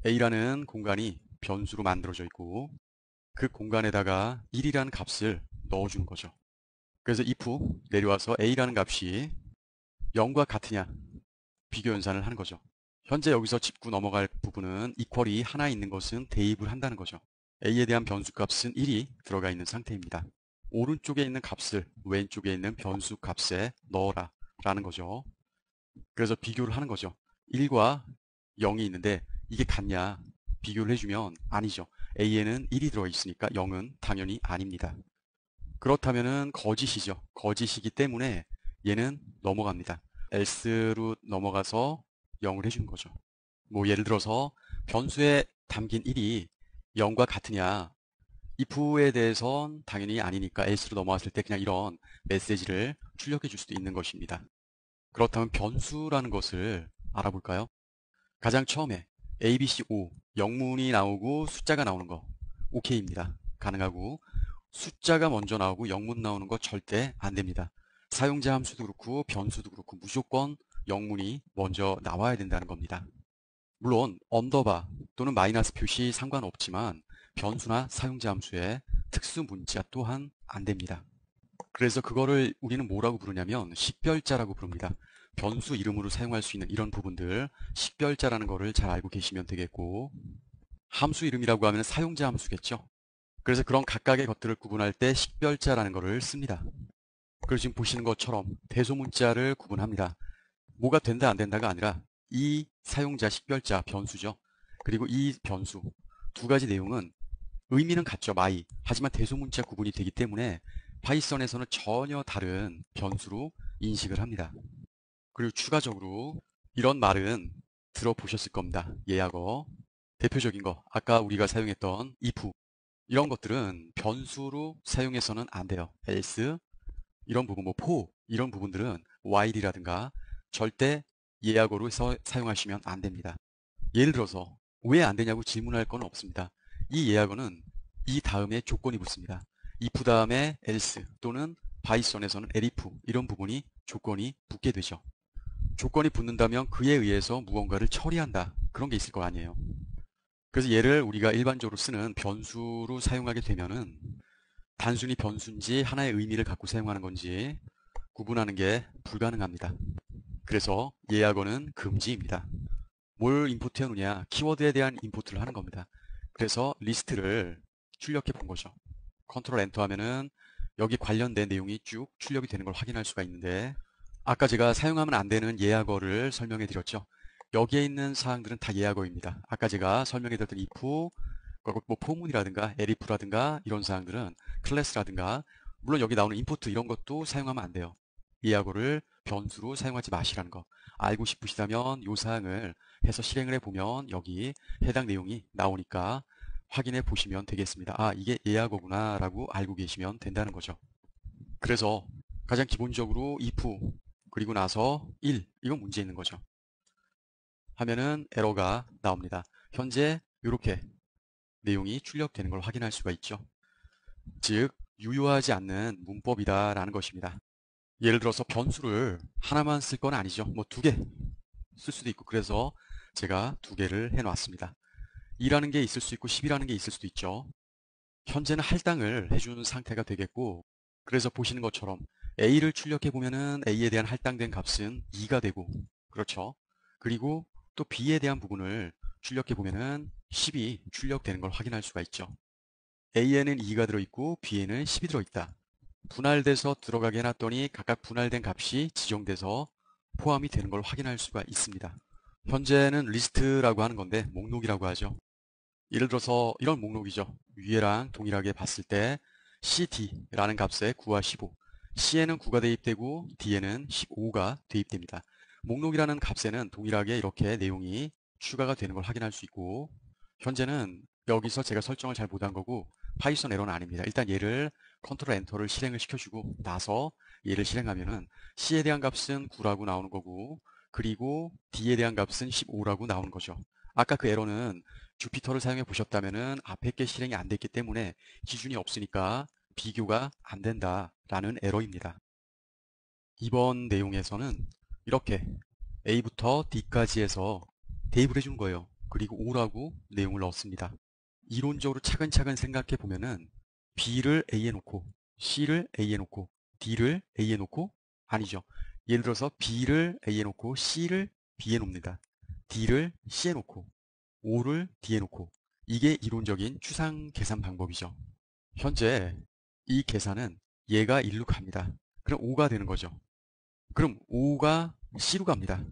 A라는 공간이 변수로 만들어져 있고 그 공간에다가 1이라는 값을 넣어주는 거죠. 그래서 if 내려와서 A라는 값이 0과 같으냐 비교 연산을 하는 거죠. 현재 여기서 짚고 넘어갈 부분은 이퀄이 하나 있는 것은 대입을 한다는 거죠. A에 대한 변수 값은 1이 들어가 있는 상태입니다. 오른쪽에 있는 값을 왼쪽에 있는 변수 값에 넣어라 라는 거죠. 그래서 비교를 하는 거죠. 1과 0이 있는데 이게 같냐 비교를 해주면 아니죠. A에는 1이 들어있으니까 0은 당연히 아닙니다. 그렇다면은 거짓이죠. 거짓이기 때문에 얘는 넘어갑니다. else로 넘어가서 0을 해주는 거죠. 뭐 예를 들어서 변수에 담긴 1이 0과 같으냐 if에 대해선 당연히 아니니까 else로 넘어왔을 때 그냥 이런 메시지를 출력해 줄 수도 있는 것입니다. 그렇다면 변수라는 것을 알아볼까요? 가장 처음에 A, B, C, O 영문이 나오고 숫자가 나오는 거 OK입니다. 가능하고 숫자가 먼저 나오고 영문 나오는 거 절대 안 됩니다. 사용자 함수도 그렇고 변수도 그렇고 무조건 영문이 먼저 나와야 된다는 겁니다. 물론 언더바 또는 마이너스 표시 상관없지만 변수나 사용자 함수의 특수 문자 또한 안 됩니다. 그래서 그거를 우리는 뭐라고 부르냐면 식별자라고 부릅니다. 변수 이름으로 사용할 수 있는 이런 부분들 식별자라는 거를 잘 알고 계시면 되겠고 함수 이름이라고 하면 사용자 함수겠죠. 그래서 그런 각각의 것들을 구분할 때 식별자라는 거를 씁니다. 그리고 지금 보시는 것처럼 대소문자를 구분합니다. 뭐가 된다 안 된다가 아니라 이 사용자 식별자 변수죠. 그리고 이 변수 두 가지 내용은 의미는 같죠. 마이. 하지만 대소문자 구분이 되기 때문에 파이썬에서는 전혀 다른 변수로 인식을 합니다. 그리고 추가적으로 이런 말은 들어보셨을 겁니다. 예약어. 대표적인 거 아까 우리가 사용했던 if 이런 것들은 변수로 사용해서는 안 돼요. else 이런 부분 뭐 for 이런 부분들은 while이라든가 절대 예약어로 해서 사용하시면 안 됩니다. 예를 들어서 왜 안 되냐고 질문할 건 없습니다. 이 예약어는 이 다음에 조건이 붙습니다. if 다음에 else 또는 파이썬에서는 elif 이런 부분이 조건이 붙게 되죠. 조건이 붙는다면 그에 의해서 무언가를 처리한다. 그런 게 있을 거 아니에요. 그래서 얘를 우리가 일반적으로 쓰는 변수로 사용하게 되면은 단순히 변수인지 하나의 의미를 갖고 사용하는 건지 구분하는 게 불가능합니다. 그래서 예약어는 금지입니다. 뭘 인풋해 놓냐? 키워드에 대한 인풋을 하는 겁니다. 그래서 리스트를 출력해 본 거죠. 컨트롤 엔터 하면은 여기 관련된 내용이 쭉 출력이 되는 걸 확인할 수가 있는데 아까 제가 사용하면 안 되는 예약어를 설명해 드렸죠. 여기에 있는 사항들은 다 예약어입니다. 아까 제가 설명해 드렸던 if, 뭐 포문이라든가 elif라든가 이런 사항들은 클래스라든가 물론 여기 나오는 인풋 이런 것도 사용하면 안 돼요. 예약어를 변수로 사용하지 마시라는 거. 알고 싶으시다면 이 사항을 해서 실행을 해보면 여기 해당 내용이 나오니까 확인해 보시면 되겠습니다. 아, 이게 예약어구나 라고 알고 계시면 된다는 거죠. 그래서 가장 기본적으로 if 그리고 나서 1 이건 문제 있는 거죠. 하면은 에러가 나옵니다. 현재 이렇게 내용이 출력되는 걸 확인할 수가 있죠. 즉 유효하지 않는 문법이다라는 것입니다. 예를 들어서 변수를 하나만 쓸 건 아니죠. 뭐 두 개 쓸 수도 있고 그래서 제가 두 개를 해놨습니다. 2라는 게 있을 수 있고 10이라는 게 있을 수도 있죠. 현재는 할당을 해주는 상태가 되겠고 그래서 보시는 것처럼 A를 출력해 보면은 A에 대한 할당된 값은 2가 되고 그렇죠. 그리고 또 B에 대한 부분을 출력해 보면은 10이 출력되는 걸 확인할 수가 있죠. A에는 2가 들어있고 B에는 10이 들어있다. 분할돼서 들어가게 해놨더니 각각 분할된 값이 지정돼서 포함이 되는 걸 확인할 수가 있습니다. 현재는 리스트라고 하는 건데 목록이라고 하죠. 예를 들어서 이런 목록이죠. 위에랑 동일하게 봤을 때 cd라는 값에 9와 15, c에는 9가 대입되고 d에는 15가 대입됩니다. 목록이라는 값에는 동일하게 이렇게 내용이 추가가 되는 걸 확인할 수 있고 현재는 여기서 제가 설정을 잘 못한 거고 파이썬 에러는 아닙니다. 일단 얘를 컨트롤 엔터를 실행을 시켜주고 나서 얘를 실행하면은 c에 대한 값은 9라고 나오는 거고 그리고 d에 대한 값은 15라고 나오는 거죠. 아까 그 에러는 주피터를 사용해 보셨다면은 앞에 게 실행이 안 됐기 때문에 기준이 없으니까 비교가 안 된다라는 에러입니다. 이번 내용에서는 이렇게 A부터 D까지 해서 대입을 해준 거예요. 그리고 O라고 내용을 넣습니다. 이론적으로 차근차근 생각해 보면은 B를 A에 놓고 C를 A에 놓고 D를 A에 놓고 아니죠. 예를 들어서 B를 A에 놓고 C를 B에 놓습니다. D를 C에 놓고 O를 D에 놓고 이게 이론적인 추상 계산 방법이죠. 현재 이 계산은 얘가 1로 갑니다. 그럼 5가 되는 거죠. 그럼 5가 C로 갑니다.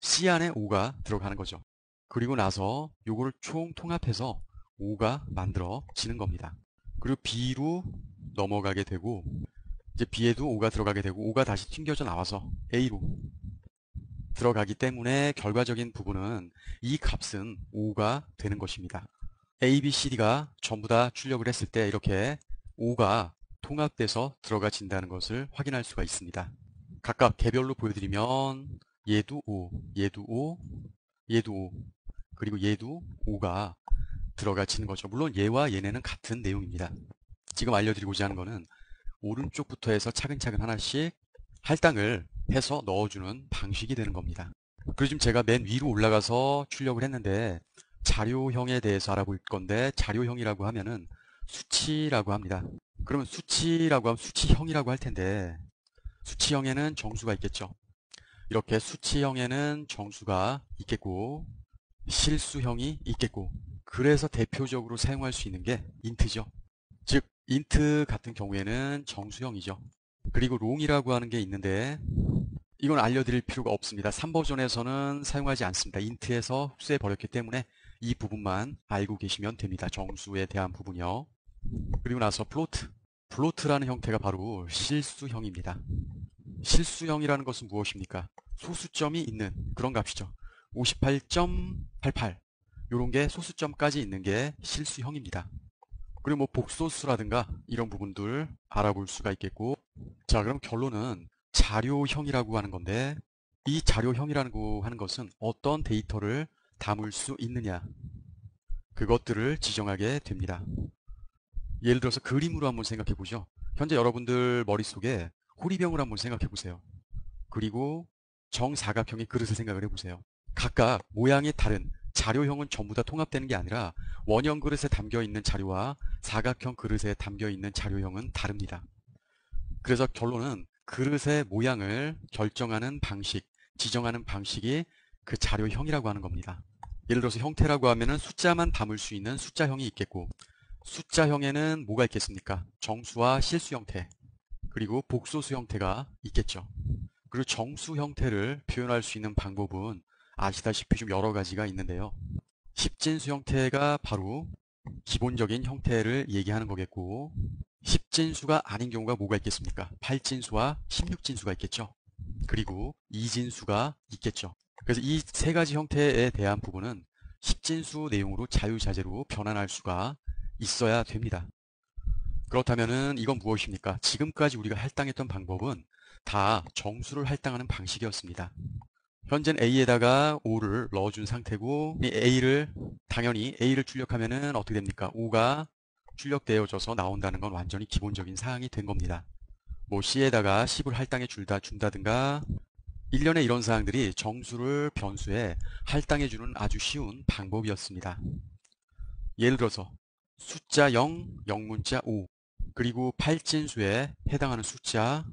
C 안에 5가 들어가는 거죠. 그리고 나서 요거를 총 통합해서 5가 만들어지는 겁니다. 그리고 B로 넘어가게 되고 이제 B에도 5가 들어가게 되고 5가 다시 튕겨져 나와서 A로 들어가기 때문에 결과적인 부분은 이 값은 5가 되는 것입니다. A, B, C, D가 전부 다 출력을 했을 때 이렇게 5가 통합돼서 들어가진다는 것을 확인할 수가 있습니다. 각각 개별로 보여드리면 얘도 5, 얘도 5, 얘도 5, 그리고 얘도 5가 들어가지는 거죠. 물론 얘와 얘네는 같은 내용입니다. 지금 알려드리고자 하는 거는 오른쪽부터 해서 차근차근 하나씩 할당을 해서 넣어주는 방식이 되는 겁니다. 그리고 지금 제가 맨 위로 올라가서 출력을 했는데 자료형에 대해서 알아볼 건데 자료형이라고 하면은 수치라고 합니다. 그러면 수치라고 하면 수치형이라고 할 텐데 수치형에는 정수가 있겠죠. 이렇게 수치형에는 정수가 있겠고 실수형이 있겠고 그래서 대표적으로 사용할 수 있는 게 인트죠. 즉 인트 같은 경우에는 정수형이죠. 그리고 롱이라고 하는 게 있는데 이건 알려드릴 필요가 없습니다. 3버전에서는 사용하지 않습니다. 인트에서 흡수해 버렸기 때문에 이 부분만 알고 계시면 됩니다. 정수에 대한 부분이요. 그리고 나서 플로트. 플로트라는 형태가 바로 실수형입니다. 실수형이라는 것은 무엇입니까? 소수점이 있는 그런 값이죠. 58.88 이런 게 소수점까지 있는 게 실수형입니다. 그리고 뭐 복소수라든가 이런 부분들 알아볼 수가 있겠고 자 그럼 결론은 자료형이라고 하는 건데 이 자료형이라고 하는 것은 어떤 데이터를 담을 수 있느냐 그것들을 지정하게 됩니다. 예를 들어서 그림으로 한번 생각해 보죠. 현재 여러분들 머릿속에 호리병을 한번 생각해 보세요. 그리고 정사각형의 그릇을 생각을 해보세요. 각각 모양이 다른 자료형은 전부 다 통합되는 게 아니라 원형 그릇에 담겨 있는 자료와 사각형 그릇에 담겨 있는 자료형은 다릅니다. 그래서 결론은 그릇의 모양을 결정하는 방식, 지정하는 방식이 그 자료형이라고 하는 겁니다. 예를 들어서 형태라고 하면은 숫자만 담을 수 있는 숫자형이 있겠고 숫자형에는 뭐가 있겠습니까? 정수와 실수 형태, 그리고 복소수 형태가 있겠죠. 그리고 정수 형태를 표현할 수 있는 방법은 아시다시피 좀 여러 가지가 있는데요. 십진수 형태가 바로 기본적인 형태를 얘기하는 거겠고 십진수가 아닌 경우가 뭐가 있겠습니까? 8진수와 16진수가 있겠죠. 그리고 2진수가 있겠죠. 그래서 이 세 가지 형태에 대한 부분은 십진수 내용으로 자유자재로 변환할 수가 있어야 됩니다. 그렇다면은 이건 무엇입니까? 지금까지 우리가 할당했던 방법은 다 정수를 할당하는 방식이었습니다. 현재는 A에다가 5를 넣어준 상태고 당연히 A를 출력하면은 어떻게 됩니까? 5가 출력되어져서 나온다는 건 완전히 기본적인 사항이 된 겁니다. 뭐 C에다가 10을 할당해 준다든가 일련의 이런 사항들이 정수를 변수에 할당해주는 아주 쉬운 방법이었습니다. 예를 들어서 숫자 0, 영문자 5, 그리고 8진수에 해당하는 숫자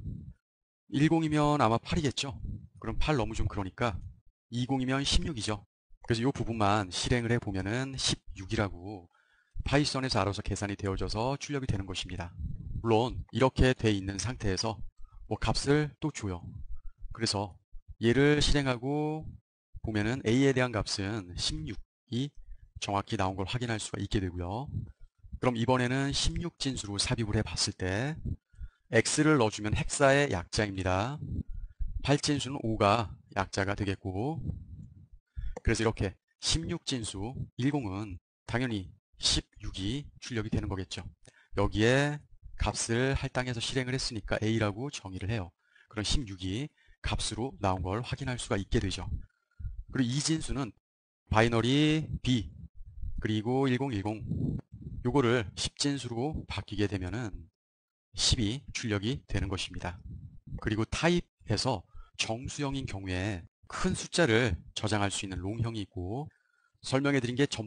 10이면 아마 8이겠죠. 그럼 8 너무 좀 그러니까 20이면 16이죠. 그래서 이 부분만 실행을 해보면은 16이라고 파이썬에서 알아서 계산이 되어져서 출력이 되는 것입니다. 물론 이렇게 돼 있는 상태에서 뭐 값을 또 줘요. 그래서 얘를 실행하고 보면은 A에 대한 값은 16이 정확히 나온 걸 확인할 수가 있게 되고요. 그럼 이번에는 16진수로 삽입을 해 봤을 때 X를 넣어주면 헥사의 약자입니다. 8진수는 5가 약자가 되겠고 그래서 이렇게 16진수 10은 당연히 16이 출력이 되는 거겠죠. 여기에 값을 할당해서 실행을 했으니까 A라고 정의를 해요. 그럼 16이 값으로 나온 걸 확인할 수가 있게 되죠. 그리고 이 진수는 바이너리 B 그리고 1010 요거를 10진수로 바뀌게 되면은 10이 출력이 되는 것입니다. 그리고 타입에서 정수형인 경우에 큰 숫자를 저장할 수 있는 롱형이 있고 설명해 드린 게 전부